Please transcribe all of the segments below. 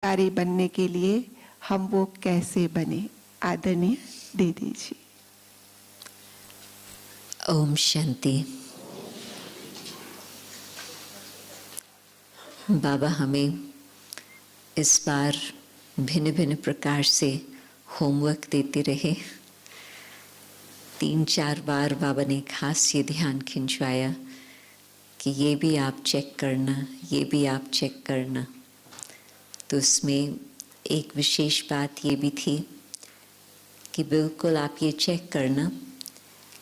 कार्य बनने के लिए हम वो कैसे बने। आदरणीय दीदी जी। ओम शांति। बाबा हमें इस बार भिन्न भिन्न प्रकार से होमवर्क देते रहे। 3-4 बार बाबा ने खास ये ध्यान खिंचवाया कि ये भी आप चेक करना, ये भी आप चेक करना। तो उसमें एक विशेष बात ये भी थी कि बिल्कुल आप ये चेक करना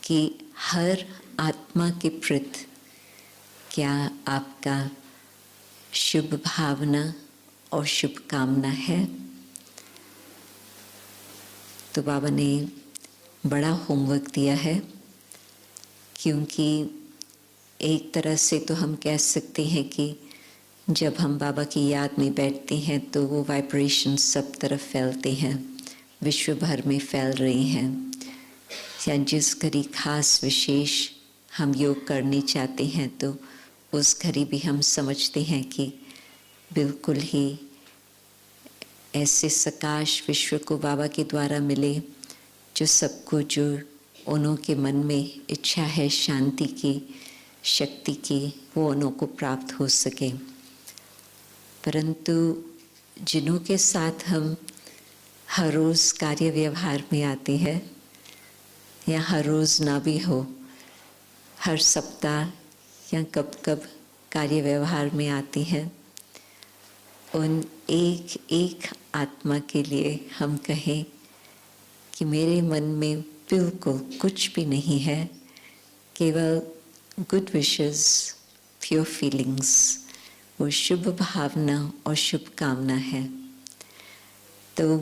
कि हर आत्मा के प्रति क्या आपका शुभ भावना और शुभ कामना है। तो बाबा ने बड़ा होमवर्क दिया है, क्योंकि एक तरह से तो हम कह सकते हैं कि जब हम बाबा की याद में बैठते हैं तो वो वाइब्रेशन सब तरफ फैलते हैं, विश्व भर में फैल रही हैं। या जिस घड़ी खास विशेष हम योग करने चाहते हैं तो उस घड़ी भी हम समझते हैं कि बिल्कुल ही ऐसे सकाश विश्व को बाबा के द्वारा मिले जो सबको, जो उन्हों के मन में इच्छा है शांति की, शक्ति की, वो उन्हों को प्राप्त हो सके। परंतु जिन्हों के साथ हम हर रोज़ कार्य व्यवहार में आते हैं या हर रोज़ ना भी हो, हर सप्ताह या कब कब कार्य व्यवहार में आती हैं, उन एक एक आत्मा के लिए हम कहें कि मेरे मन में बिल्कुल कुछ भी नहीं है, केवल गुड विशेस, प्योर फीलिंग्स, वो शुभ भावना और शुभ कामना है। तो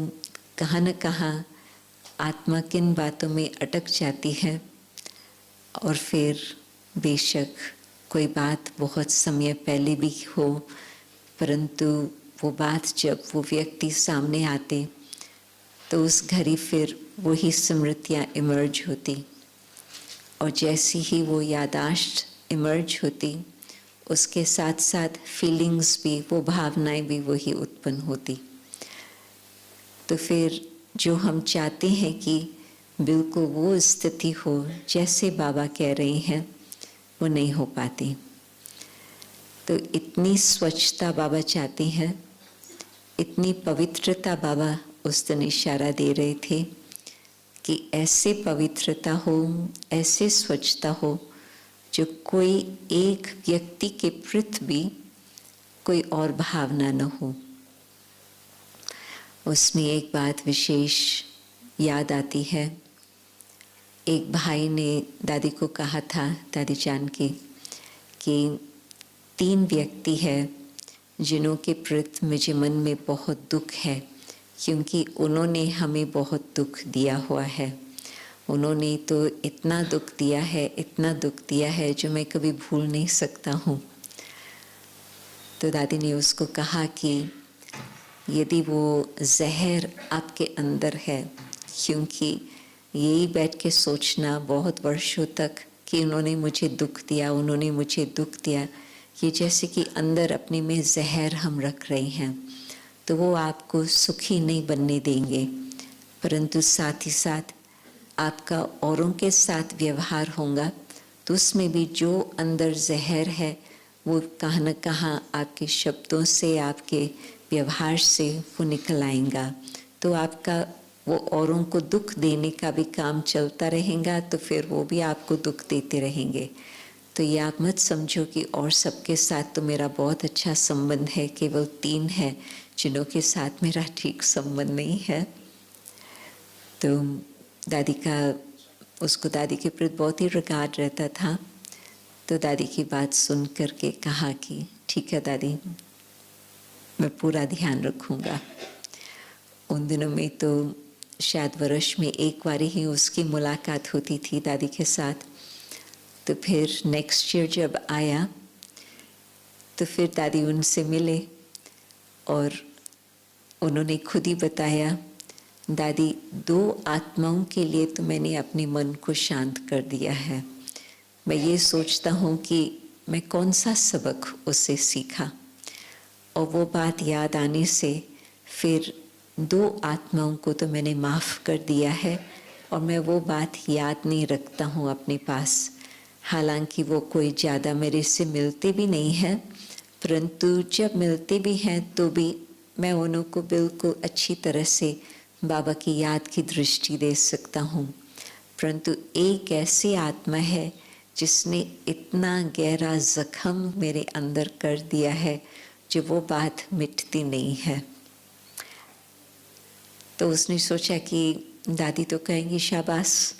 कहाँ न कहाँ आत्मा किन बातों में अटक जाती है और फिर बेशक कोई बात बहुत समय पहले भी हो, परंतु वो बात जब वो व्यक्ति सामने आते तो उस घड़ी फिर वही स्मृतियाँ इमर्ज होती, और जैसी ही वो यादाश्त इमर्ज होती उसके साथ साथ फीलिंग्स भी, वो भावनाएं भी वही उत्पन्न होती। तो फिर जो हम चाहते हैं कि बिल्कुल वो स्थिति हो जैसे बाबा कह रहे हैं, वो नहीं हो पाती। तो इतनी स्वच्छता बाबा चाहते हैं, इतनी पवित्रता बाबा उस दिन इशारा दे रहे थे कि ऐसे पवित्रता हो, ऐसे स्वच्छता हो जो कोई एक व्यक्ति के प्रति भी कोई और भावना न हो। उसमें एक बात विशेष याद आती है। एक भाई ने दादी को कहा था, दादी जान की, कि 3 व्यक्ति है जिन्हों के प्रति मुझे मन में बहुत दुख है, क्योंकि उन्होंने हमें बहुत दुख दिया हुआ है। उन्होंने तो इतना दुख दिया है, इतना दुख दिया है जो मैं कभी भूल नहीं सकता हूँ। तो दादी ने उसको कहा कि यदि वो जहर आपके अंदर है, क्योंकि यही बैठ के सोचना बहुत वर्षों तक कि उन्होंने मुझे दुख दिया, उन्होंने मुझे दुख दिया, ये जैसे कि अंदर अपने में जहर हम रख रहे हैं, तो वो आपको सुखी नहीं बनने देंगे। परंतु साथ ही साथ आपका औरों के साथ व्यवहार होगा तो उसमें भी जो अंदर जहर है वो कहाँ न कहाँ आपके शब्दों से, आपके व्यवहार से वो निकल आएगा। तो आपका वो औरों को दुख देने का भी काम चलता रहेगा, तो फिर वो भी आपको दुख देते रहेंगे। तो ये आप मत समझो कि और सबके साथ तो मेरा बहुत अच्छा संबंध है, केवल 3 है जिन्हों के साथ मेरा ठीक संबंध नहीं है। तो दादी का, उसको दादी के प्रति बहुत ही रिगार्ड रहता था। तो दादी की बात सुन करके कहा कि ठीक है दादी, मैं पूरा ध्यान रखूँगा। उन दिनों में तो शायद वर्ष में एक बार ही उसकी मुलाकात होती थी दादी के साथ। तो फिर नेक्स्ट ईयर जब आया तो फिर दादी उनसे मिले और उन्होंने खुद ही बताया, दादी 2 आत्माओं के लिए तो मैंने अपने मन को शांत कर दिया है। मैं ये सोचता हूँ कि मैं कौन सा सबक उससे सीखा, और वो बात याद आने से फिर 2 आत्माओं को तो मैंने माफ़ कर दिया है और मैं वो बात याद नहीं रखता हूँ अपने पास। हालांकि वो कोई ज़्यादा मेरे से मिलते भी नहीं हैं, परंतु जब मिलते भी हैं तो भी मैं उन्हों को बिल्कुल अच्छी तरह से बाबा की याद की दृष्टि दे सकता हूँ। परंतु एक ऐसी आत्मा है जिसने इतना गहरा जख्म मेरे अंदर कर दिया है जो वो बात मिटती नहीं है। तो उसने सोचा कि दादी तो कहेंगी शाबाश,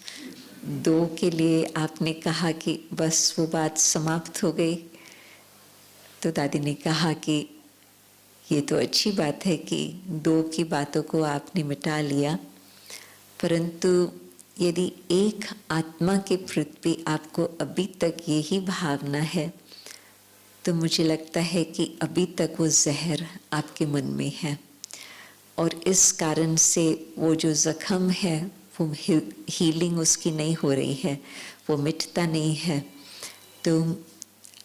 2 के लिए आपने कहा कि बस वो बात समाप्त हो गई। तो दादी ने कहा कि ये तो अच्छी बात है कि 2 की बातों को आपने मिटा लिया, परंतु यदि एक आत्मा के प्रति आपको अभी तक यही भावना है तो मुझे लगता है कि अभी तक वो जहर आपके मन में है और इस कारण से वो जो जख्म है वो हीलिंग उसकी नहीं हो रही है, वो मिटता नहीं है। तो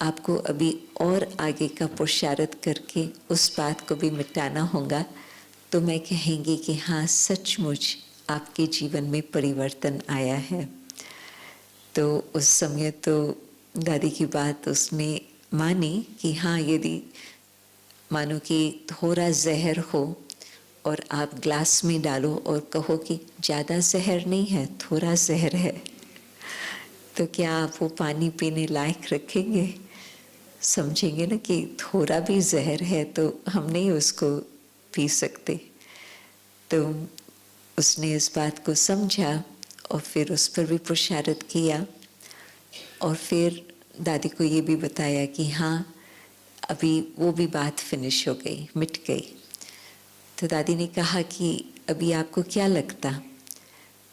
आपको अभी और आगे का पुरुषार्थ करके उस बात को भी मिटाना होगा। तो मैं कहेंगी कि हाँ, सचमुच आपके जीवन में परिवर्तन आया है। तो उस समय तो दादी की बात उसने मानी कि हाँ, यदि मानो कि थोड़ा जहर हो और आप ग्लास में डालो और कहो कि ज़्यादा जहर नहीं है, थोड़ा जहर है, तो क्या आप वो पानी पीने लायक रखेंगे? समझेंगे ना कि थोड़ा भी जहर है तो हम नहीं उसको पी सकते। तो उसने इस बात को समझा और फिर उस पर भी पुरुषार्थ किया और फिर दादी को ये भी बताया कि हाँ, अभी वो भी बात फिनिश हो गई, मिट गई। तो दादी ने कहा कि अभी आपको क्या लगता?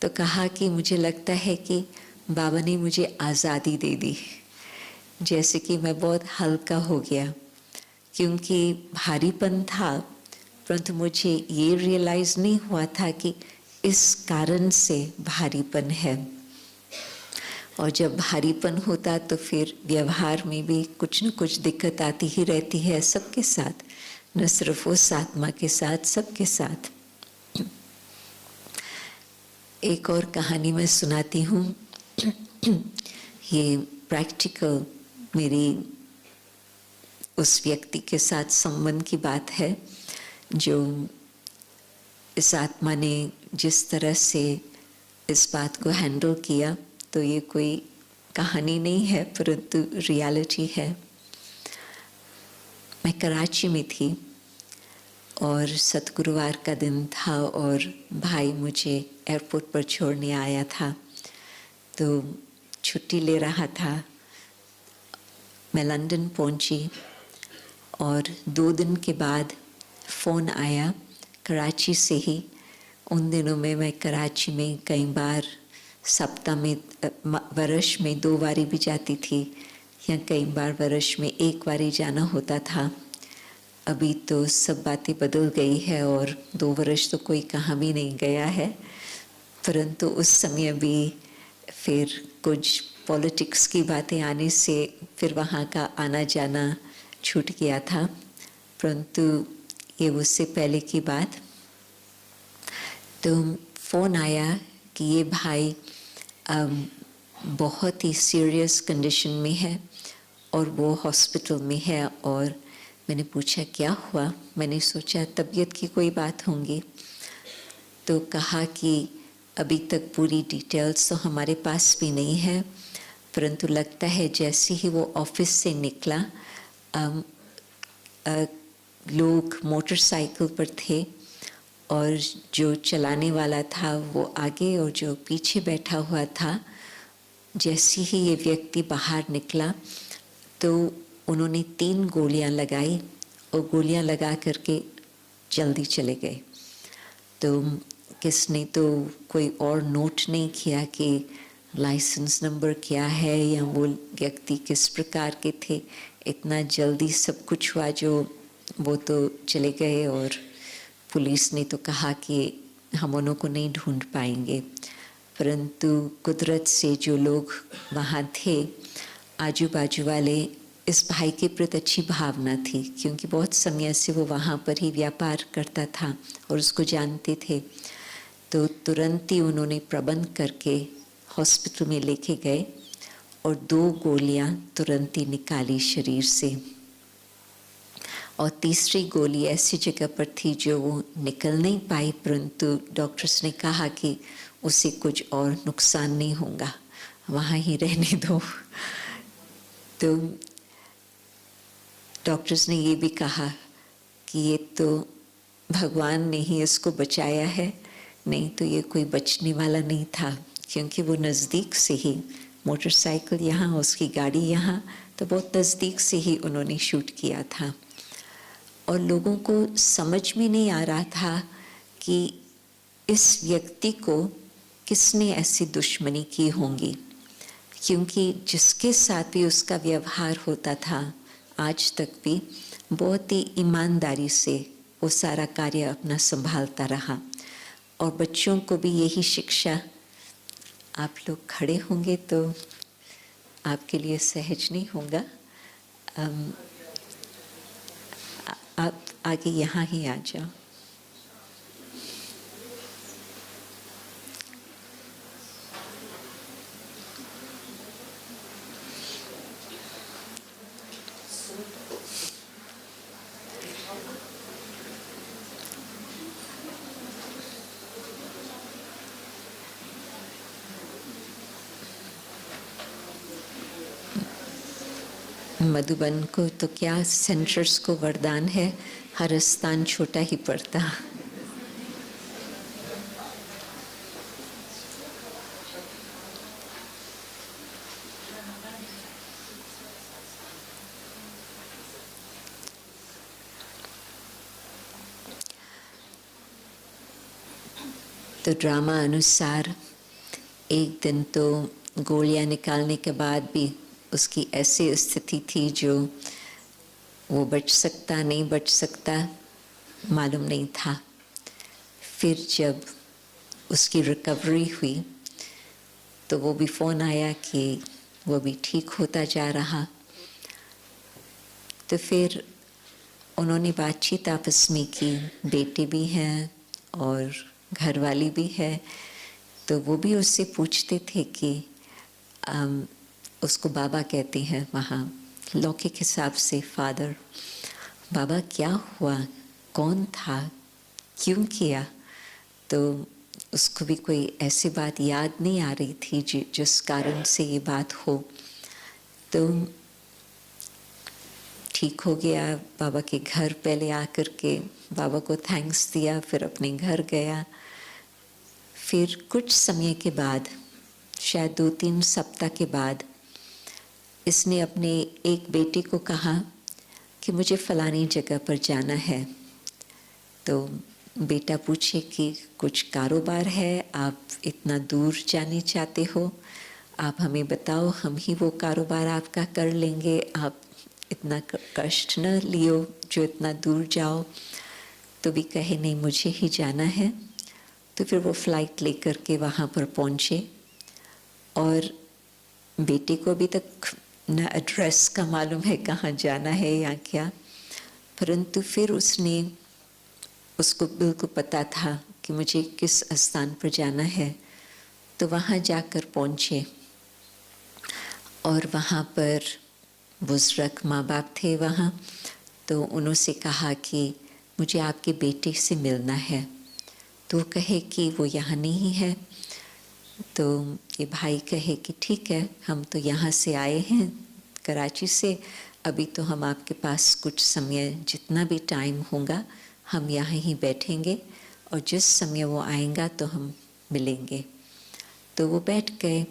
तो कहा कि मुझे लगता है कि बाबा ने मुझे आज़ादी दे दी, जैसे कि मैं बहुत हल्का हो गया, क्योंकि भारीपन था, परंतु मुझे ये रियलाइज़ नहीं हुआ था कि इस कारण से भारीपन है। और जब भारीपन होता तो फिर व्यवहार में भी कुछ न कुछ दिक्कत आती ही रहती है सबके साथ, न सिर्फ उस आत्मा के साथ, सबके साथ। एक और कहानी मैं सुनाती हूँ। ये प्रैक्टिकल मेरी उस व्यक्ति के साथ संबंध की बात है जो इस आत्मा ने जिस तरह से इस बात को हैंडल किया। तो ये कोई कहानी नहीं है परंतु रियलिटी है। मैं कराची में थी और सतगुरुवार का दिन था और भाई मुझे एयरपोर्ट पर छोड़ने आया था, तो छुट्टी ले रहा था। मैं लंदन पहुंची और 2 दिन के बाद फ़ोन आया कराची से ही। उन दिनों में मैं कराची में कई बार सप्ताह में वर्ष में 2 बारी भी जाती थी या कई बार वर्ष में 1 बारी जाना होता था। अभी तो सब बातें बदल गई है और 2 वर्ष तो कोई कहाँ भी नहीं गया है, परंतु उस समय भी फिर कुछ पॉलिटिक्स की बातें आने से फिर वहाँ का आना जाना छूट गया था। परंतु ये उससे पहले की बात। तो फ़ोन आया कि ये भाई बहुत ही सीरियस कंडीशन में है और वो हॉस्पिटल में है। और मैंने पूछा क्या हुआ? मैंने सोचा तबीयत की कोई बात होंगी। तो कहा कि अभी तक पूरी डिटेल्स तो हमारे पास भी नहीं है, परंतु लगता है जैसे ही वो ऑफिस से निकला लोग मोटरसाइकिल पर थे और जो चलाने वाला था वो आगे और जो पीछे बैठा हुआ था। जैसे ही ये व्यक्ति बाहर निकला तो उन्होंने 3 गोलियां लगाई और गोलियां लगा करके जल्दी चले गए। तो किसने तो कोई और नोट नहीं किया कि लाइसेंस नंबर क्या है या वो व्यक्ति किस प्रकार के थे। इतना जल्दी सब कुछ हुआ जो वो तो चले गए और पुलिस ने तो कहा कि हम उन्हों को नहीं ढूंढ पाएंगे। परंतु कुदरत से जो लोग वहाँ थे आजू बाजू वाले इस भाई के प्रति अच्छी भावना थी, क्योंकि बहुत समय से वो वहाँ पर ही व्यापार करता था और उसको जानते थे। तो तुरंत ही उन्होंने प्रबंध करके हॉस्पिटल में लेके गए और 2 गोलियां तुरंत ही निकाली शरीर से, और तीसरी गोली ऐसी जगह पर थी जो वो निकल नहीं पाई, परंतु डॉक्टर्स ने कहा कि उसे कुछ और नुकसान नहीं होगा, वहाँ ही रहने दो। तो डॉक्टर्स ने ये भी कहा कि ये तो भगवान ने ही इसको बचाया है, नहीं तो ये कोई बचने वाला नहीं था, क्योंकि वो नज़दीक से ही, मोटरसाइकिल यहाँ, उसकी गाड़ी यहाँ, तो बहुत नज़दीक से ही उन्होंने शूट किया था। और लोगों को समझ में नहीं आ रहा था कि इस व्यक्ति को किसने ऐसी दुश्मनी की होंगी, क्योंकि जिसके साथ भी उसका व्यवहार होता था आज तक भी बहुत ही ईमानदारी से वो सारा कार्य अपना संभालता रहा। और बच्चों को भी यही शिक्षा, आप लोग खड़े होंगे तो आपके लिए सहज नहीं होगा, आप आगे यहाँ ही आ जाओ। मधुबन को तो क्या, सेंटर्स को वरदान है, हर स्थान छोटा ही पड़ता। तो ड्रामा अनुसार एक दिन तो गोलियां निकालने के बाद भी उसकी ऐसी स्थिति थी जो वो बच सकता नहीं बच सकता मालूम नहीं था। फिर जब उसकी रिकवरी हुई तो वो भी फ़ोन आया कि वो भी ठीक होता जा रहा। तो फिर उन्होंने बातचीत आपस में की, बेटे भी हैं और घरवाली भी है, तो वो भी उससे पूछते थे कि उसको बाबा कहते हैं वहाँ लौकिक हिसाब से फादर, बाबा क्या हुआ, कौन था, क्यों किया। तो उसको भी कोई ऐसी बात याद नहीं आ रही थी जिस कारण से ये बात हो। तो ठीक हो गया, बाबा के घर पहले आकर के बाबा को थैंक्स दिया, फिर अपने घर गया। फिर कुछ समय के बाद, शायद 2-3 सप्ताह के बाद, इसने अपने एक बेटे को कहा कि मुझे फलानी जगह पर जाना है। तो बेटा पूछे कि कुछ कारोबार है, आप इतना दूर जाने चाहते हो, आप हमें बताओ, हम ही वो कारोबार आपका कर लेंगे, आप इतना कष्ट न लियो जो इतना दूर जाओ। तो भी कहे नहीं, मुझे ही जाना है। तो फिर वो फ्लाइट लेकर के वहाँ पर पहुँचे और बेटे को अभी तक न एड्रेस का मालूम है कहाँ जाना है या क्या, परंतु फिर उसको बिल्कुल पता था कि मुझे किस स्थान पर जाना है। तो वहाँ जाकर पहुँचे और वहाँ पर बुजुर्ग माँ बाप थे वहाँ। तो उन्होंने कहा कि मुझे आपके बेटे से मिलना है। तो कहे कि वो यहाँ नहीं है। तो ये भाई कहे कि ठीक है, हम तो यहाँ से आए हैं कराची से, अभी तो हम आपके पास कुछ समय, जितना भी टाइम होगा हम यहाँ ही बैठेंगे और जिस समय वो आएगा तो हम मिलेंगे। तो वो बैठ गए।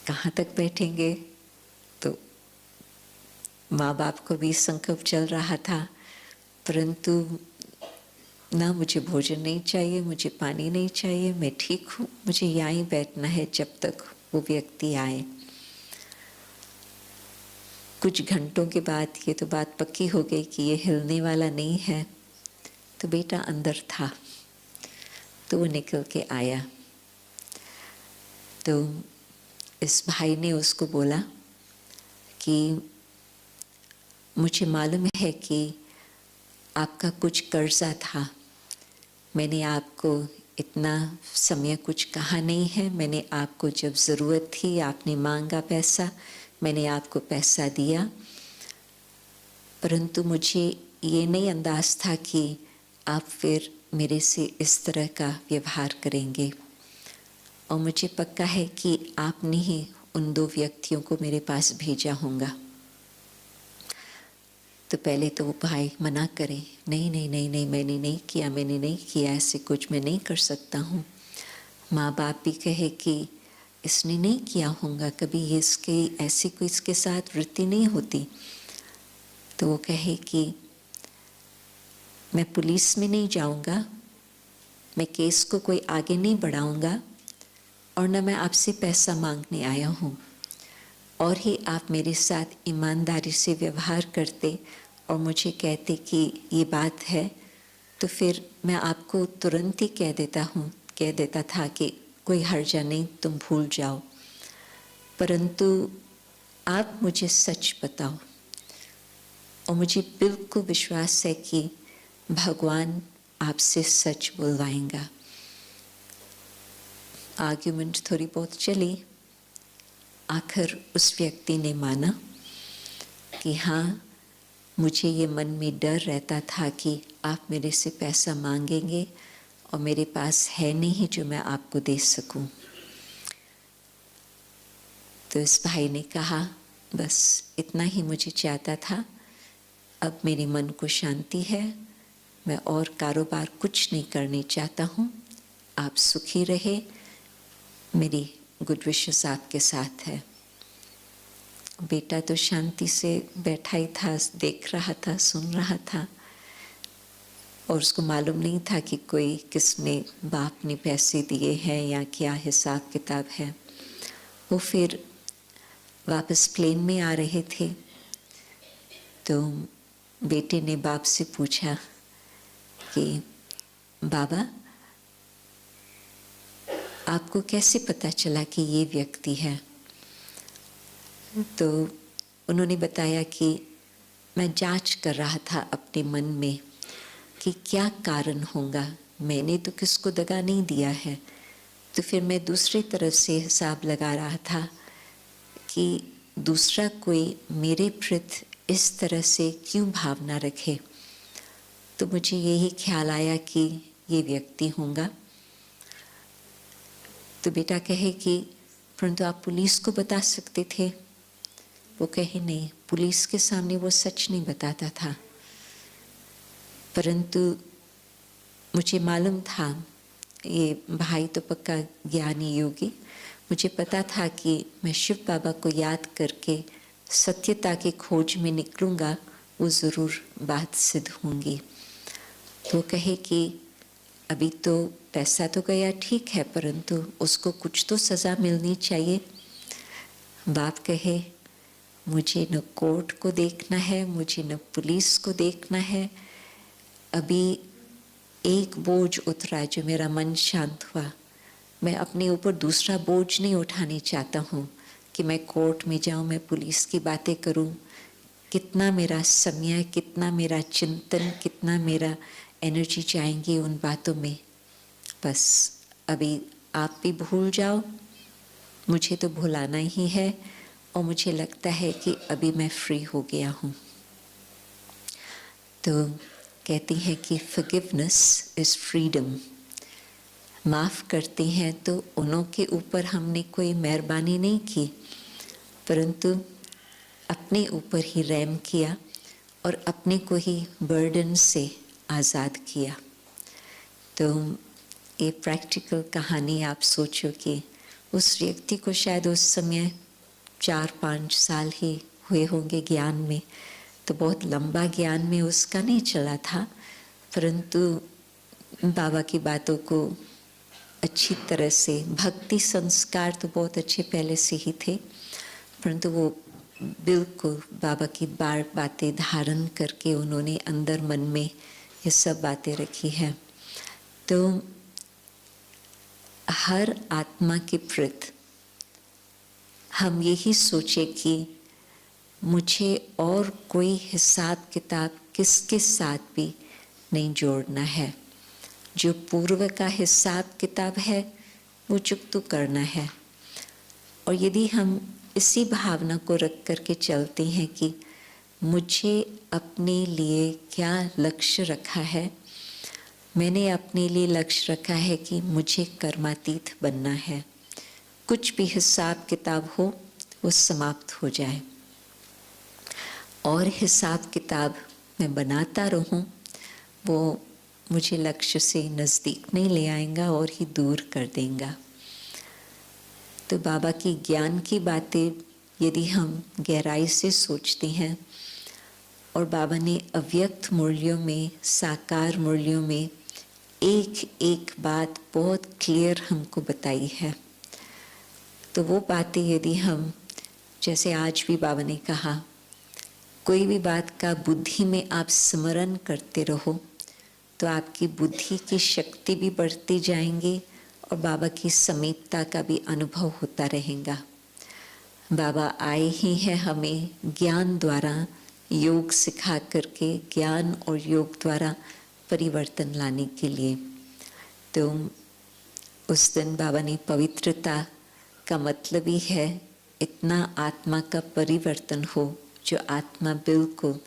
कहाँ तक बैठेंगे, तो माँ बाप को भी संकल्प चल रहा था, परंतु ना मुझे भोजन नहीं चाहिए, मुझे पानी नहीं चाहिए, मैं ठीक हूँ, मुझे यहाँ ही बैठना है जब तक वो व्यक्ति आए। कुछ घंटों के बाद ये तो बात पक्की हो गई कि ये हिलने वाला नहीं है। तो बेटा अंदर था, तो वो निकल के आया। तो इस भाई ने उसको बोला कि मुझे मालूम है कि आपका कुछ कर्जा था। मैंने आपको इतना समय कुछ कहा नहीं है। मैंने आपको जब ज़रूरत थी, आपने मांगा पैसा, मैंने आपको पैसा दिया, परंतु मुझे ये नहीं अंदाज़ था कि आप फिर मेरे से इस तरह का व्यवहार करेंगे। और मुझे पक्का है कि आपने ही उन 2 व्यक्तियों को मेरे पास भेजा होगा। तो पहले तो वो भाई मना करे, नहीं नहीं नहीं नहीं, मैंने नहीं किया, ऐसे कुछ मैं नहीं कर सकता हूँ। माँ बाप भी कहे कि इसने नहीं किया होगा, कभी ये इसके ऐसी कोई इसके साथ वृत्ति नहीं होती। तो वो कहे कि मैं पुलिस में नहीं जाऊँगा, मैं केस को कोई आगे नहीं बढ़ाऊँगा, और न मैं आपसे पैसा मांगने आया हूँ। और ही आप मेरे साथ ईमानदारी से व्यवहार करते और मुझे कहते कि ये बात है, तो फिर मैं आपको तुरंत ही कह देता था कि कोई हर्जा नहीं, तुम भूल जाओ। परंतु आप मुझे सच बताओ, और मुझे बिल्कुल विश्वास है कि भगवान आपसे सच बुलवाएगा। आर्ग्यूमेंट थोड़ी बहुत चली। आखिर उस व्यक्ति ने माना कि हाँ, मुझे ये मन में डर रहता था कि आप मेरे से पैसा मांगेंगे और मेरे पास है नहीं जो मैं आपको दे सकूं। तो इस भाई ने कहा, बस इतना ही मुझे चाहता था, अब मेरे मन को शांति है, मैं और कारोबार कुछ नहीं करने चाहता हूँ, आप सुखी रहे, मेरी गुड विशेस आपके साथ है। बेटा तो शांति से बैठा ही था, देख रहा था, सुन रहा था, और उसको मालूम नहीं था कि कोई किसने बाप ने पैसे दिए हैं या क्या हिसाब किताब है। वो फिर वापस प्लेन में आ रहे थे, तो बेटे ने बाप से पूछा कि बाबा, आपको कैसे पता चला कि ये व्यक्ति है? तो उन्होंने बताया कि मैं जांच कर रहा था अपने मन में कि क्या कारण होगा, मैंने तो किसको दगा नहीं दिया है। तो फिर मैं दूसरी तरफ से हिसाब लगा रहा था कि दूसरा कोई मेरे प्रति इस तरह से क्यों भावना रखे। तो मुझे यही ख्याल आया कि ये व्यक्ति होगा। तो बेटा कहे कि परंतु आप पुलिस को बता सकते थे। वो कहे नहीं, पुलिस के सामने वो सच नहीं बताता था, परंतु मुझे मालूम था ये भाई तो पक्का ज्ञानी योगी। मुझे पता था कि मैं शिव बाबा को याद करके सत्यता की खोज में निकलूँगा, वो ज़रूर बात सिद्ध होंगी। तो कहे कि अभी तो पैसा तो गया ठीक है, परंतु उसको कुछ तो सज़ा मिलनी चाहिए। बाप कहे, मुझे न कोर्ट को देखना है, मुझे न पुलिस को देखना है। अभी एक बोझ उतरा जो मेरा मन शांत हुआ। मैं अपने ऊपर दूसरा बोझ नहीं उठाने चाहता हूँ कि मैं कोर्ट में जाऊँ, मैं पुलिस की बातें करूँ। कितना मेरा समय, कितना मेरा चिंतन, कितना मेरा एनर्जी जाएंगी उन बातों में। बस अभी आप भी भूल जाओ, मुझे तो भुलाना ही है, और मुझे लगता है कि अभी मैं फ्री हो गया हूँ। तो कहती हैं कि फॉरगिवनेस इज़ फ्रीडम। माफ़ करते हैं तो उन्हों के ऊपर हमने कोई मेहरबानी नहीं की, परंतु अपने ऊपर ही रहम किया और अपने को ही बर्डन से आज़ाद किया। तो ये प्रैक्टिकल कहानी आप सोचो कि उस व्यक्ति को शायद उस समय 4-5 साल ही हुए होंगे ज्ञान में, तो बहुत लंबा ज्ञान में उसका नहीं चला था, परंतु बाबा की बातों को अच्छी तरह से, भक्ति संस्कार तो बहुत अच्छे पहले से ही थे, परंतु वो बिल्कुल बाबा की बातें धारण करके उन्होंने अंदर मन में ये सब बातें रखी है। तो हर आत्मा के प्रति हम यही सोचे कि मुझे और कोई हिसाब किताब किसके साथ भी नहीं जोड़ना है। जो पूर्व का हिसाब किताब है वो चुकता करना है। और यदि हम इसी भावना को रख करके चलते हैं कि मुझे अपने लिए क्या लक्ष्य रखा है, मैंने अपने लिए लक्ष्य रखा है कि मुझे कर्मातीत बनना है। कुछ भी हिसाब किताब हो वो समाप्त हो जाए और हिसाब किताब मैं बनाता रहूं, वो मुझे लक्ष्य से नज़दीक नहीं ले आएगा और ही दूर कर देगा। तो बाबा की ज्ञान की बातें यदि हम गहराई से सोचते हैं और बाबा ने अव्यक्त मूल्यों में, साकार मूल्यों में एक एक बात बहुत क्लियर हमको बताई है, तो वो बातें यदि हम, जैसे आज भी बाबा ने कहा, कोई भी बात का बुद्धि में आप स्मरण करते रहो तो आपकी बुद्धि की शक्ति भी बढ़ती जाएंगी और बाबा की समीपता का भी अनुभव होता रहेगा। बाबा आए ही हैं हमें ज्ञान द्वारा योग सिखा करके, ज्ञान और योग द्वारा परिवर्तन लाने के लिए। तो उस दिन बाबा ने पवित्रता का मतलब ही है इतना आत्मा का परिवर्तन हो, जो आत्मा बिल्कुल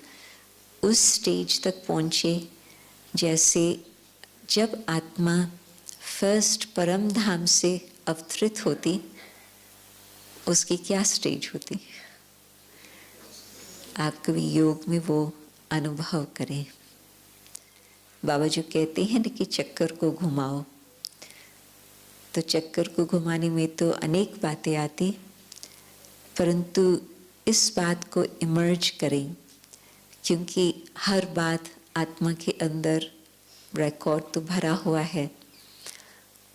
उस स्टेज तक पहुँचे जैसे जब आत्मा फर्स्ट परम धाम से अवतरित होती, उसकी क्या स्टेज होती। आप कभी योग में वो अनुभव करें। बाबा जो कहते हैं ना कि चक्कर को घुमाओ, तो चक्कर को घुमाने में तो अनेक बातें आती, परंतु इस बात को इमर्ज करें, क्योंकि हर बात आत्मा के अंदर रिकॉर्ड तो भरा हुआ है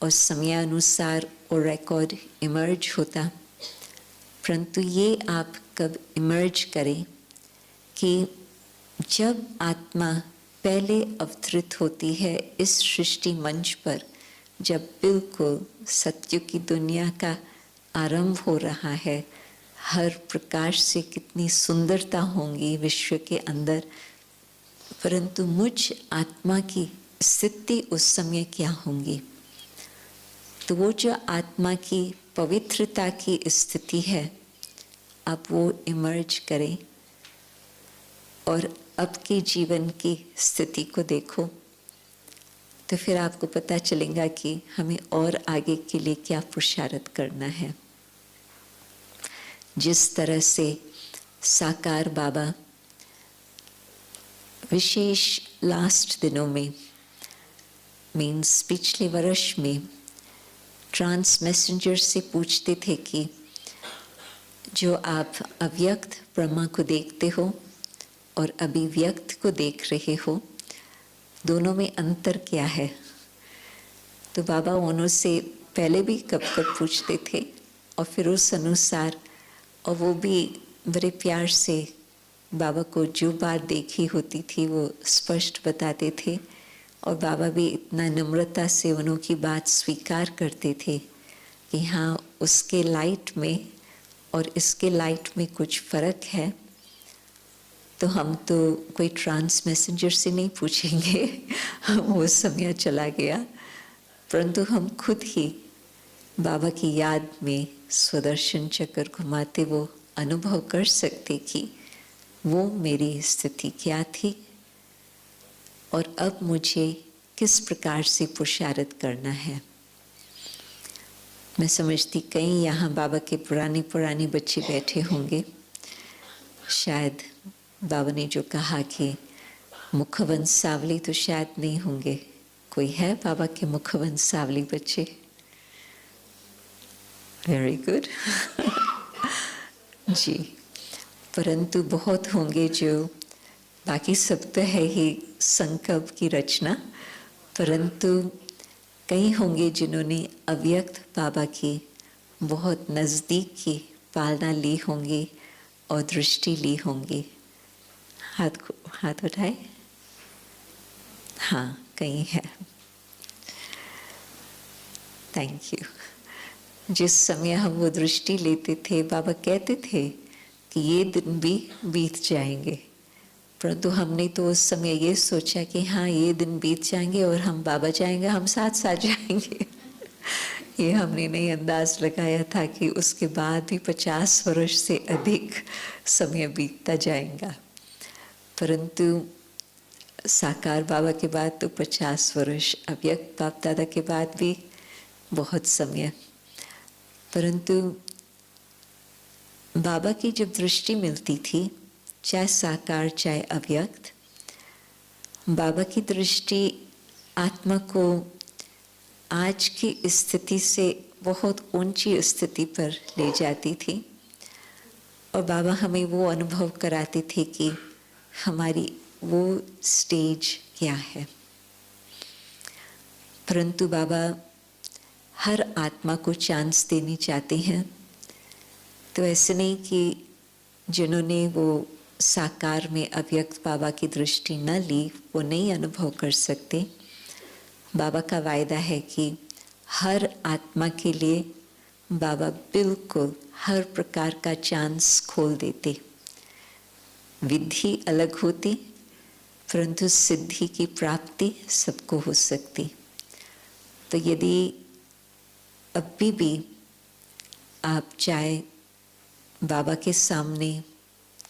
और समयानुसार वो रिकॉर्ड इमर्ज होता। परंतु ये आप कब इमर्ज करें कि जब आत्मा पहले अवतरित होती है इस सृष्टि मंच पर, जब बिल्कुल सत्य की दुनिया का आरंभ हो रहा है, हर प्रकाश से कितनी सुंदरता होंगी विश्व के अंदर, परंतु मुझ आत्मा की स्थिति उस समय क्या होंगी। तो वो जो आत्मा की पवित्रता की स्थिति है, अब वो इमर्ज करें और अब के जीवन की स्थिति को देखो, तो फिर आपको पता चलेगा कि हमें और आगे के लिए क्या पुरुषार्थ करना है। जिस तरह से साकार बाबा विशेष लास्ट दिनों में, मीन्स पिछले वर्ष में, ट्रांस मैसेंजर से पूछते थे कि जो आप अव्यक्त ब्रह्मा को देखते हो और अभिव्यक्त को देख रहे हो, दोनों में अंतर क्या है। तो बाबा उनसे पहले भी कब कब पूछते थे और फिर उस अनुसार, और वो भी बड़े प्यार से बाबा को जो बात देखी होती थी वो स्पष्ट बताते थे, और बाबा भी इतना नम्रता से उन्हों की बात स्वीकार करते थे कि हाँ, उसके लाइट में और इसके लाइट में कुछ फ़र्क है। तो हम तो कोई ट्रांस मैसेंजर से नहीं पूछेंगे, वो समय चला गया, परंतु हम खुद ही बाबा की याद में स्वदर्शन चक्कर घुमाते वो अनुभव कर सकते कि वो मेरी स्थिति क्या थी और अब मुझे किस प्रकार से पुरुषार्थ करना है। मैं समझती कई यहाँ बाबा के पुराने बच्चे बैठे होंगे। शायद बाबा ने जो कहा कि मुखवंशावली, तो शायद नहीं होंगे। कोई है बाबा के मुखवंशावली बच्चे? Very good. जी, परंतु बहुत होंगे जो, बाकी सब तो है ही संकल्प की रचना, परंतु कई होंगे जिन्होंने अव्यक्त बाबा की बहुत नज़दीक की पालना ली होंगी और दृष्टि ली होंगी। हाथ उठाए। हाँ, कई है। Thank you. जिस समय हम वो दृष्टि लेते थे, बाबा कहते थे कि ये दिन भी बीत जाएंगे, परंतु हमने तो उस समय ये सोचा कि हाँ ये दिन बीत जाएंगे और हम बाबा जाएंगे, हम साथ साथ जाएंगे। ये हमने नहीं अंदाज लगाया था कि उसके बाद भी 50 वर्ष से अधिक समय बीतता जाएगा। परंतु साकार बाबा के बाद तो 50 वर्ष, अव्यक्त बाप दादा के बाद भी बहुत समय। परंतु बाबा की जब दृष्टि मिलती थी, चाहे साकार चाहे अव्यक्त, बाबा की दृष्टि आत्मा को आज की स्थिति से बहुत ऊंची स्थिति पर ले जाती थी और बाबा हमें वो अनुभव कराते थे कि हमारी वो स्टेज क्या है। परंतु बाबा हर आत्मा को चांस देनी चाहते हैं, तो ऐसे नहीं कि जिन्होंने वो साकार में अव्यक्त बाबा की दृष्टि न ली वो नहीं अनुभव कर सकते। बाबा का वायदा है कि हर आत्मा के लिए बाबा बिल्कुल हर प्रकार का चांस खोल देते। विधि अलग होती, परंतु सिद्धि की प्राप्ति सबको हो सकती। तो यदि अभी भी आप चाहे बाबा के सामने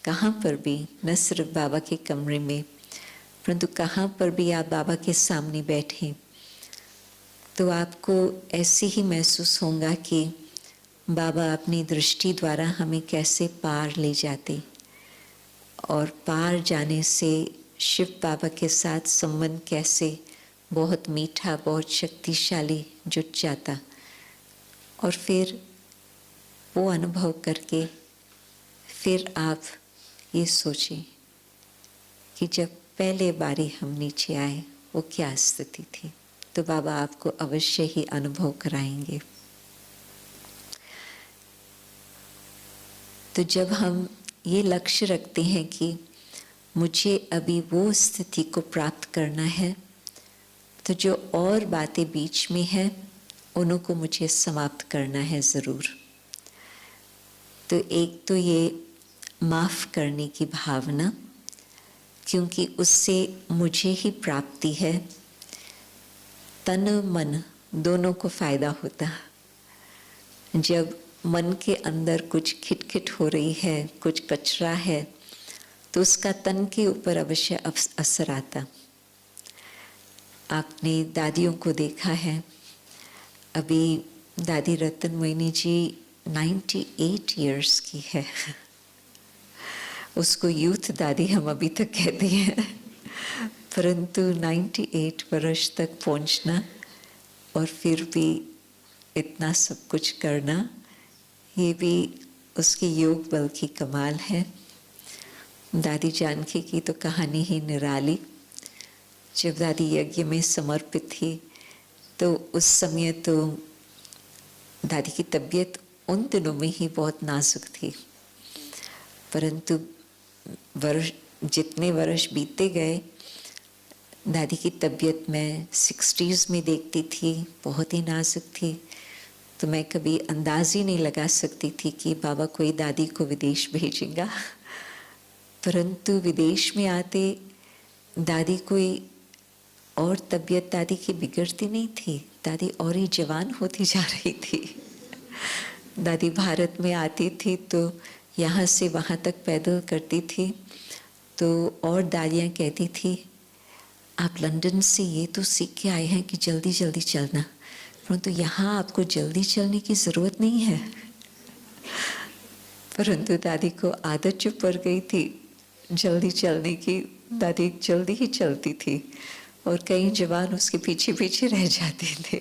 कहाँ पर भी, न सिर्फ बाबा के कमरे में, परंतु कहाँ पर भी आप बाबा के सामने बैठे, तो आपको ऐसे ही महसूस होगा कि बाबा अपनी दृष्टि द्वारा हमें कैसे पार ले जाते और पार जाने से शिव बाबा के साथ संबंध कैसे बहुत मीठा, बहुत शक्तिशाली जुट जाता। और फिर वो अनुभव करके फिर आप ये सोचें कि जब पहले बारी हम नीचे आए वो क्या स्थिति थी, तो बाबा आपको अवश्य ही अनुभव कराएंगे। तो जब हम ये लक्ष्य रखते हैं कि मुझे अभी वो स्थिति को प्राप्त करना है, तो जो और बातें बीच में हैं उन्हों को मुझे समाप्त करना है ज़रूर। तो एक तो ये माफ़ करने की भावना, क्योंकि उससे मुझे ही प्राप्ति है, तन मन दोनों को फ़ायदा होता। जब मन के अंदर कुछ खिटखिट हो रही है, कुछ कचरा है, तो उसका तन के ऊपर अवश्य असर आता। आपने दादियों को देखा है, अभी दादी रतन मोहिनी जी 98 इयर्स की है। उसको यूथ दादी हम अभी तक कहते हैं, परंतु 98 वर्ष तक पहुंचना और फिर भी इतना सब कुछ करना, ये भी उसके योग बल की कमाल है। दादी जानकी की तो कहानी ही निराली। जब दादी यज्ञ में समर्पित थी तो उस समय तो दादी की तबीयत उन दिनों में ही बहुत नाजुक थी, परंतु जितने वर्ष बीतते गए दादी की तबीयत मैं 60s में देखती थी, बहुत ही नाजुक थी। तो मैं कभी अंदाज ही नहीं लगा सकती थी कि बाबा कोई दादी को विदेश भेजेगा। परंतु विदेश में आते दादी कोई और तबीयत दादी की बिगड़ती नहीं थी, दादी और ही जवान होती जा रही थी। दादी भारत में आती थी तो यहाँ से वहाँ तक पैदल करती थी, तो और दादियाँ कहती थी आप लंदन से ये तो सीख के आए हैं कि जल्दी जल्दी चलना, परंतु यहाँ आपको जल्दी चलने की ज़रूरत नहीं है। परंतु दादी को आदत जो पड़ गई थी जल्दी चलने की, दादी जल्दी ही चलती थी और कई जवान उसके पीछे पीछे रह जाते थे।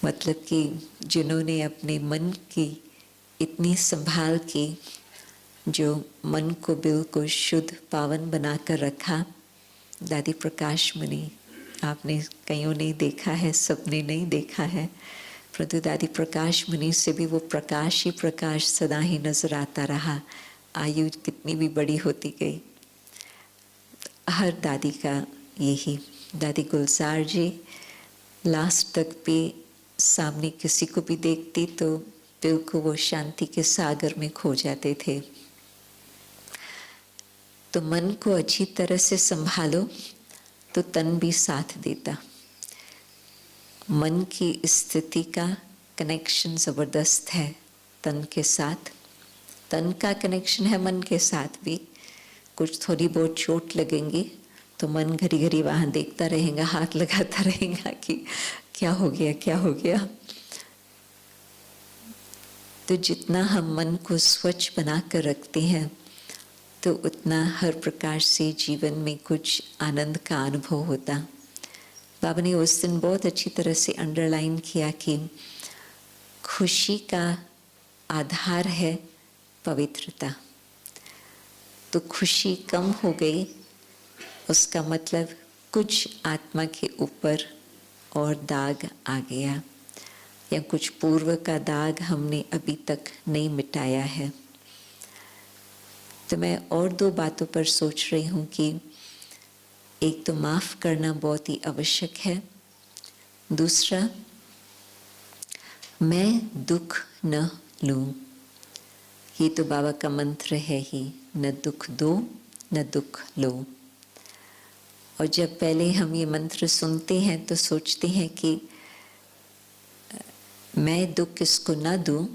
मतलब कि जिन्होंने अपने मन की इतनी संभाल की, जो मन को बिल्कुल शुद्ध पावन बनाकर रखा, दादी प्रकाश मणि, आपने कईयों ने देखा है, सबने नहीं देखा है, परंतु दादी प्रकाश मणि से भी वो प्रकाश ही प्रकाश सदा ही नजर आता रहा। आयु कितनी भी बड़ी होती गई। हर दादी का यही। दादी गुलजार जी लास्ट तक भी सामने किसी को भी देखती तो बिल्कुल वो शांति के सागर में खो जाते थे। तो मन को अच्छी तरह से संभालो तो तन भी साथ देता। मन की स्थिति का कनेक्शन ज़बरदस्त है तन के साथ। तन का कनेक्शन है मन के साथ भी। कुछ थोड़ी बहुत चोट लगेंगी तो मन घड़ी घड़ी वहाँ देखता रहेगा, हाथ लगाता रहेगा कि क्या हो गया, क्या हो गया। तो जितना हम मन को स्वच्छ बना कर रखते हैं तो उतना हर प्रकार से जीवन में कुछ आनंद का अनुभव होता। बाबा ने उस दिन बहुत अच्छी तरह से अंडरलाइन किया कि खुशी का आधार है पवित्रता। तो खुशी कम हो गई, उसका मतलब कुछ आत्मा के ऊपर और दाग आ गया, या कुछ पूर्व का दाग हमने अभी तक नहीं मिटाया है। तो मैं और दो बातों पर सोच रही हूँ कि एक तो माफ़ करना बहुत ही आवश्यक है, दूसरा मैं दुख न लूँ। ये तो बाबा का मंत्र है ही, न दुख दो न दुख लो। और जब पहले हम ये मंत्र सुनते हैं तो सोचते हैं कि मैं दुख किसको न दूँ,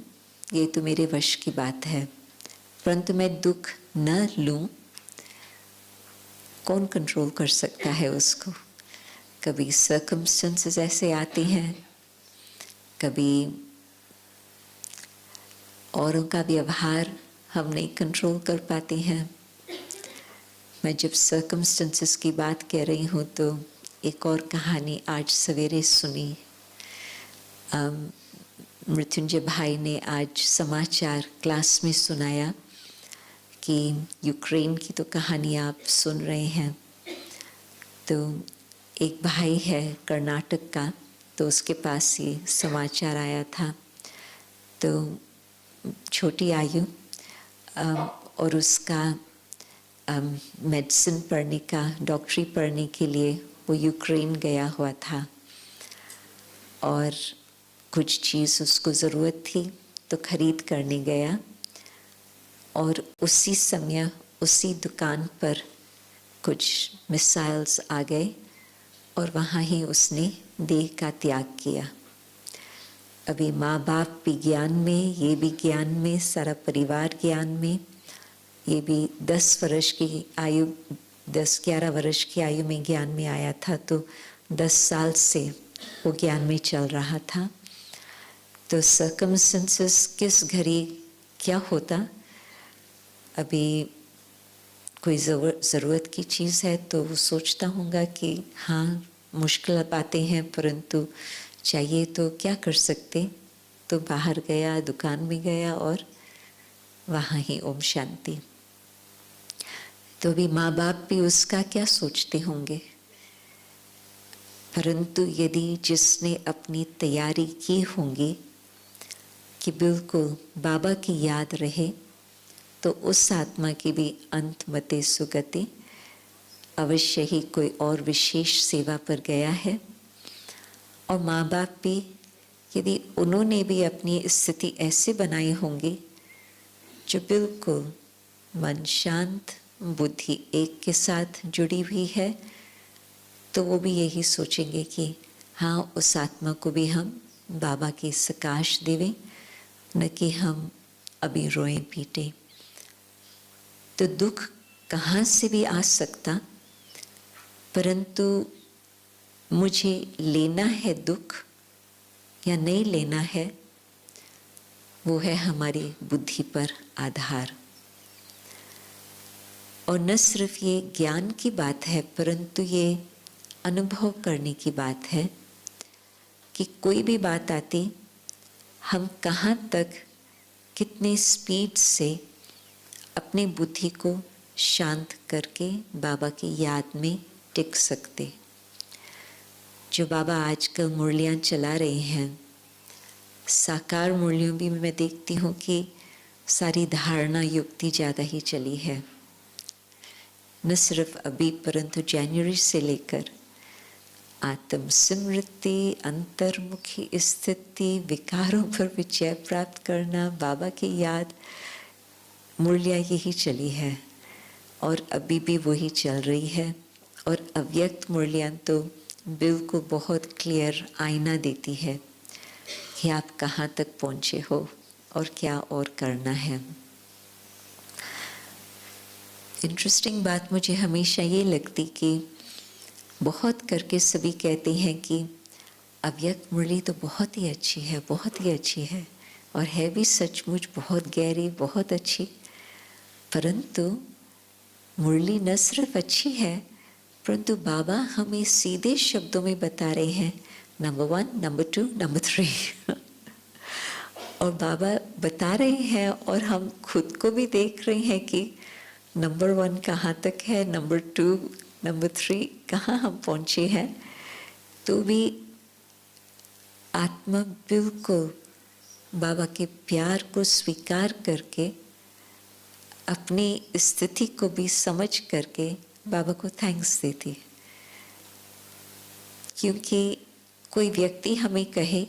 ये तो मेरे वश की बात है। परंतु मैं दुख न लूँ, कौन कंट्रोल कर सकता है उसको। कभी सर्कमस्टेंसेस ऐसे आते हैं, कभी औरों का व्यवहार हम नहीं कंट्रोल कर पाते हैं। मैं जब सर्कमस्टेंसेस की बात कह रही हूँ तो एक और कहानी आज सवेरे सुनी। मृत्युंजय भाई ने आज समाचार क्लास में सुनाया कि यूक्रेन की तो कहानी आप सुन रहे हैं। तो एक भाई है कर्नाटक का, तो उसके पास ये समाचार आया था। तो छोटी आयु और उसका मेडिसिन पढ़ने का, डॉक्टरी पढ़ने के लिए वो यूक्रेन गया हुआ था और कुछ चीज़ उसको ज़रूरत थी तो ख़रीद करने गया। और उसी समय उसी दुकान पर कुछ मिसाइल्स आ गए और वहाँ ही उसने देह का त्याग किया। अभी माँ बाप भी ज्ञान में, ये भी ज्ञान में, सारा परिवार ज्ञान में। ये भी 10 वर्ष की आयु, 10-11 वर्ष की आयु में ज्ञान में आया था, तो 10 साल से वो ज्ञान में चल रहा था। तो सर्कमस्टेंसेस किस घड़ी क्या होता, अभी कोई ज़रूरत की चीज़ है तो वो सोचता होगा कि हाँ मुश्किल बातें हैं, परंतु चाहिए तो क्या कर सकते। तो बाहर गया, दुकान में गया और वहाँ ही ओम शांति। तो भी माँ बाप भी उसका क्या सोचते होंगे। परंतु यदि जिसने अपनी तैयारी की होंगी कि बिल्कुल बाबा की याद रहे, तो उस आत्मा की भी अंत मते सुगति, अवश्य ही कोई और विशेष सेवा पर गया है। और माँ बाप भी यदि उन्होंने भी अपनी स्थिति ऐसे बनाई होंगी जो बिल्कुल मन शांत, बुद्धि एक के साथ जुड़ी हुई है, तो वो भी यही सोचेंगे कि हाँ उस आत्मा को भी हम बाबा की सकाश देवें, न कि हम अभी रोएं पीटें। तो दुख कहाँ से भी आ सकता, परंतु मुझे लेना है दुख या नहीं लेना है, वो है हमारी बुद्धि पर आधार। और न सिर्फ ये ज्ञान की बात है, परंतु ये अनुभव करने की बात है कि कोई भी बात आती, हम कहाँ तक कितने स्पीड से अपनी बुद्धि को शांत करके बाबा की याद में टिक सकते। जो बाबा आजकल मुरलियाँ चला रहे हैं, साकार मुरलियों भी मैं देखती हूँ कि सारी धारणा युक्ति ज़्यादा ही चली है। न सिर्फ अभी, परंतु जनवरी से लेकर आत्म स्मृति, अंतर्मुखी स्थिति, विकारों पर विजय प्राप्त करना, बाबा की याद, मुरलिया यही चली है और अभी भी वही चल रही है। और अव्यक्त मुरलियाँ तो बिल को बहुत क्लियर आईना देती है कि आप कहाँ तक पहुँचे हो और क्या और करना है। इंटरेस्टिंग बात मुझे हमेशा ये लगती कि बहुत करके सभी कहते हैं कि अव्यक्त मुरली तो बहुत ही अच्छी है, बहुत ही अच्छी है, और है भी सचमुच बहुत गहरी, बहुत अच्छी। परंतु मुरली न सिर्फ अच्छी है, परंतु बाबा हमें सीधे शब्दों में बता रहे हैं नंबर 1, नंबर 2, नंबर 3 और बाबा बता रहे हैं और हम खुद को भी देख रहे हैं कि नंबर 1 कहाँ तक है, नंबर 2, नंबर 3 कहाँ हम पहुँचे हैं। तो भी आत्मा बिल्कुल बाबा के प्यार को स्वीकार करके, अपनी स्थिति को भी समझ करके बाबा को थैंक्स देती है। क्योंकि कोई व्यक्ति हमें कहे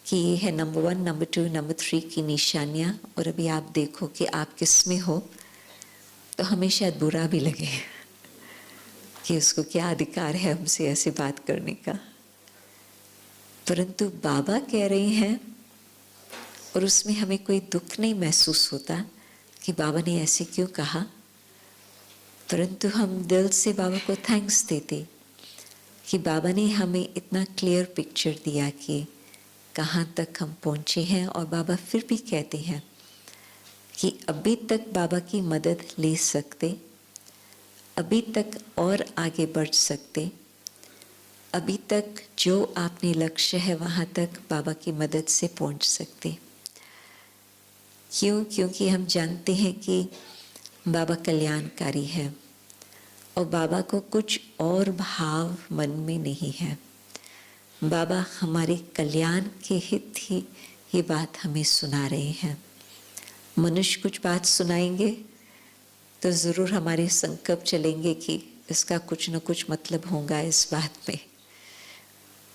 कि ये है नंबर 1, नंबर 2, नंबर 3 की निशानियाँ और अभी आप देखो कि आप किस में हो, तो हमें शायद बुरा भी लगे कि उसको क्या अधिकार है हमसे ऐसे बात करने का। परंतु बाबा कह रहे हैं और उसमें हमें कोई दुख नहीं महसूस होता कि बाबा ने ऐसे क्यों कहा, परंतु हम दिल से बाबा को थैंक्स देते कि बाबा ने हमें इतना क्लियर पिक्चर दिया कि कहाँ तक हम पहुँचे हैं। और बाबा फिर भी कहते हैं कि अभी तक बाबा की मदद ले सकते, अभी तक और आगे बढ़ सकते, अभी तक जो आपने लक्ष्य है वहाँ तक बाबा की मदद से पहुँच सकते। क्यों? क्योंकि हम जानते हैं कि बाबा कल्याणकारी है और बाबा को कुछ और भाव मन में नहीं है। बाबा हमारे कल्याण के हित ही ये बात हमें सुना रहे हैं। मनुष्य कुछ बात सुनाएंगे तो ज़रूर हमारे संकल्प चलेंगे कि इसका कुछ न कुछ मतलब होगा इस बात में,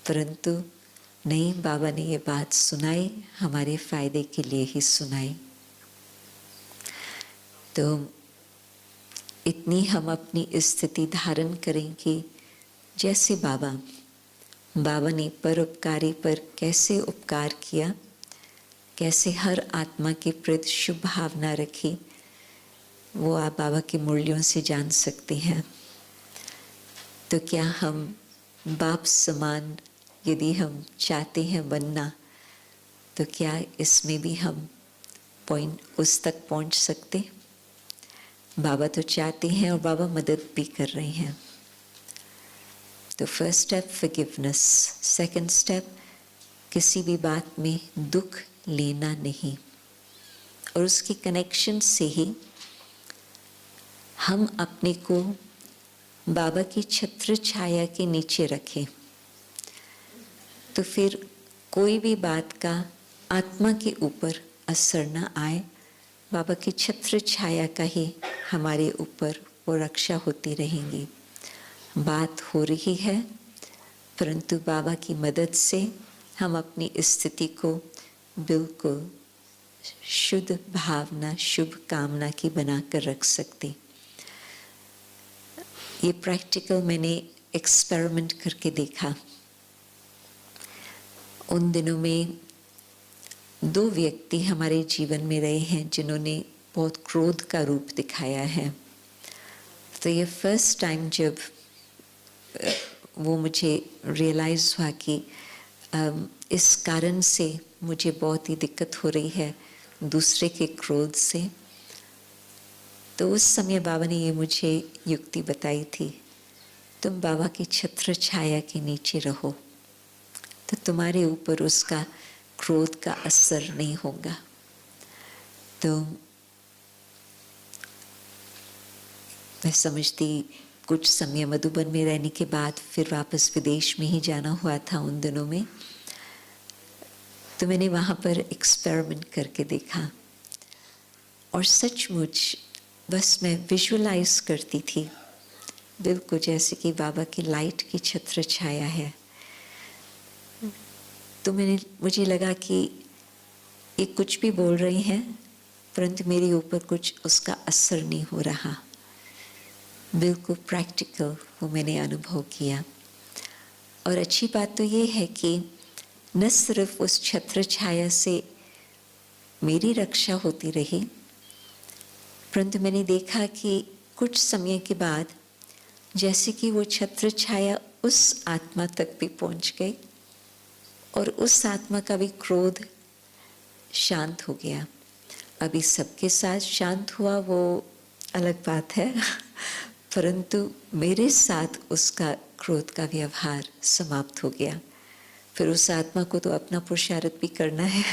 परंतु नहीं, बाबा ने ये बात सुनाई, हमारे फायदे के लिए ही सुनाई। तो इतनी हम अपनी स्थिति धारण करें कि जैसे बाबा ने परोपकारी पर कैसे उपकार किया, कैसे हर आत्मा के प्रति शुभ भावना रखी, वो आप बाबा के मूल्यों से जान सकते हैं। तो क्या हम बाप समान यदि हम चाहते हैं बनना, तो क्या इसमें भी हम उस तक पहुंच सकते? बाबा तो चाहते हैं और बाबा मदद भी कर रहे हैं। तो first step forgiveness, second step किसी भी बात में दुख लेना नहीं, और उसकी कनेक्शन से ही हम अपने को बाबा की छत्र छाया के नीचे रखें, तो फिर कोई भी बात का आत्मा के ऊपर असर न आए। बाबा की छत्र छाया का ही हमारे ऊपर वो रक्षा होती रहेंगी। बात हो रही है, परंतु बाबा की मदद से हम अपनी स्थिति को बिल्कुल शुद्ध भावना, शुभ कामना की बनाकर रख सकते। ये प्रैक्टिकल मैंने एक्सपेरिमेंट करके देखा। उन दिनों में 2 व्यक्ति हमारे जीवन में रहे हैं जिन्होंने बहुत क्रोध का रूप दिखाया है। तो ये फर्स्ट टाइम जब वो मुझे रियलाइज़ हुआ कि इस कारण से मुझे बहुत ही दिक्कत हो रही है दूसरे के क्रोध से, तो उस समय बाबा ने ये मुझे युक्ति बताई थी, तुम बाबा की छत्र छाया के नीचे रहो तो तुम्हारे ऊपर उसका क्रोध का असर नहीं होगा। तो मैं समझती कुछ समय मधुबन में रहने के बाद फिर वापस विदेश में ही जाना हुआ था उन दिनों में, तो मैंने वहाँ पर एक्सपेरिमेंट करके देखा और सचमुच बस मैं विजुअलाइज करती थी बिल्कुल जैसे कि बाबा की लाइट की छत्र छाया है। तो मुझे लगा कि ये कुछ भी बोल रही हैं, परंतु मेरे ऊपर कुछ उसका असर नहीं हो रहा। बिल्कुल प्रैक्टिकल वो मैंने अनुभव किया। और अच्छी बात तो ये है कि न सिर्फ उस छत्र छाया से मेरी रक्षा होती रही, परंतु मैंने देखा कि कुछ समय के बाद जैसे कि वो छत्र छाया उस आत्मा तक भी पहुंच गई और उस आत्मा का भी क्रोध शांत हो गया। अभी सबके साथ शांत हुआ वो अलग बात है, परंतु मेरे साथ उसका क्रोध का व्यवहार समाप्त हो गया। फिर उस आत्मा को तो अपना पुरुषार्थ भी करना है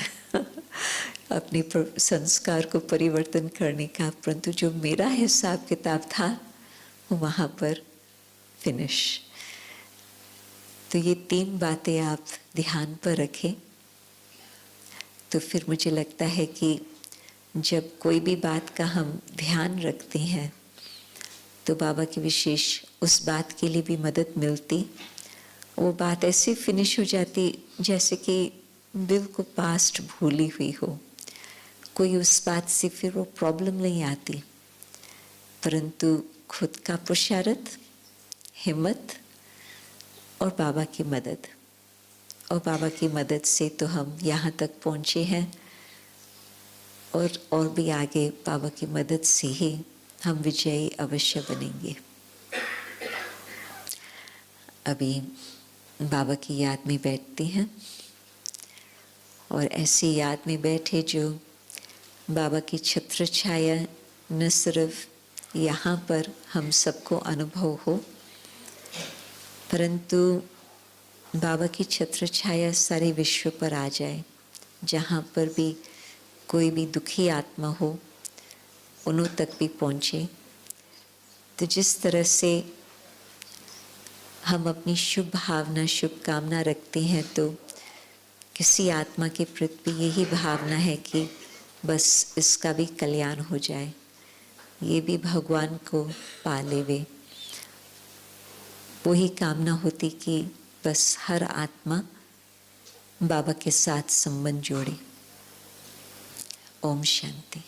अपने संस्कार को परिवर्तन करने का, परंतु जो मेरा हिसाब किताब था वो वहाँ पर फिनिश। तो ये 3 बातें आप ध्यान पर रखें, तो फिर मुझे लगता है कि जब कोई भी बात का हम ध्यान रखते हैं तो बाबा की विशेष उस बात के लिए भी मदद मिलती। वो बात ऐसे फिनिश हो जाती जैसे कि बिल्कुल पास्ट भूली हुई हो, कोई उस बात से फिर वो प्रॉब्लम नहीं आती, परंतु खुद का पुरुषार्थ, हिम्मत और बाबा की मदद, और बाबा की मदद से तो हम यहाँ तक पहुँचे हैं और भी आगे बाबा की मदद से ही हम विजयी अवश्य बनेंगे। अभी बाबा की याद में बैठते हैं और ऐसी याद में बैठे जो बाबा की छत्र छाया न सिर्फ यहाँ पर हम सबको अनुभव हो, परंतु बाबा की छत्र छाया सारे विश्व पर आ जाए। जहाँ पर भी कोई भी दुखी आत्मा हो उन्हों तक भी पहुँचे। तो जिस तरह से हम अपनी शुभ भावना, शुभकामना रखते हैं, तो किसी आत्मा के प्रति यही भावना है कि बस इसका भी कल्याण हो जाए, ये भी भगवान को पा लेवे। वही कामना होती कि बस हर आत्मा बाबा के साथ संबंध जोड़े। ओम शांति।